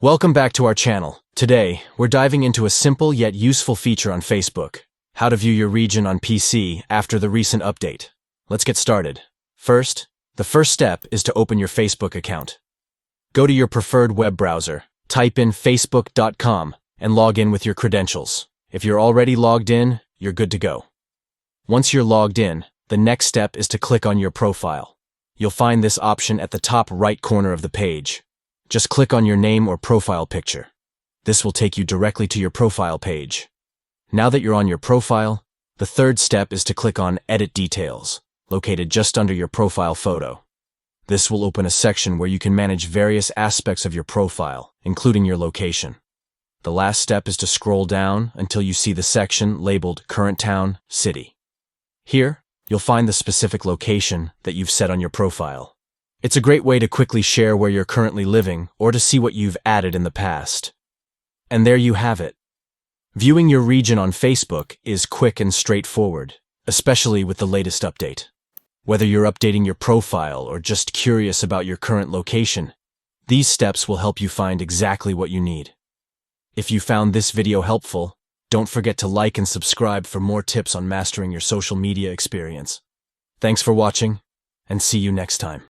Welcome back to our channel. Today, we're diving into a simple yet useful feature on Facebook: how to view your region on PC after the recent update. Let's get started. First, the first step is to open your Facebook account. Go to your preferred web browser, type in facebook.com, and log in with your credentials. If you're already logged in, you're good to go. Once you're logged in, the next step is to click on your profile. You'll find this option at the top right corner of the page. Just click on your name or profile picture. This will take you directly to your profile page. Now that you're on your profile, the third step is to click on Edit Details, located just under your profile photo. This will open a section where you can manage various aspects of your profile, including your location. The last step is to scroll down until you see the section labeled Current Town, City. Here, you'll find the specific location that you've set on your profile. It's a great way to quickly share where you're currently living or to see what you've added in the past. And there you have it. Viewing your region on Facebook is quick and straightforward, especially with the latest update. Whether you're updating your profile or just curious about your current location, these steps will help you find exactly what you need. If you found this video helpful, don't forget to like and subscribe for more tips on mastering your social media experience. Thanks for watching, and see you next time.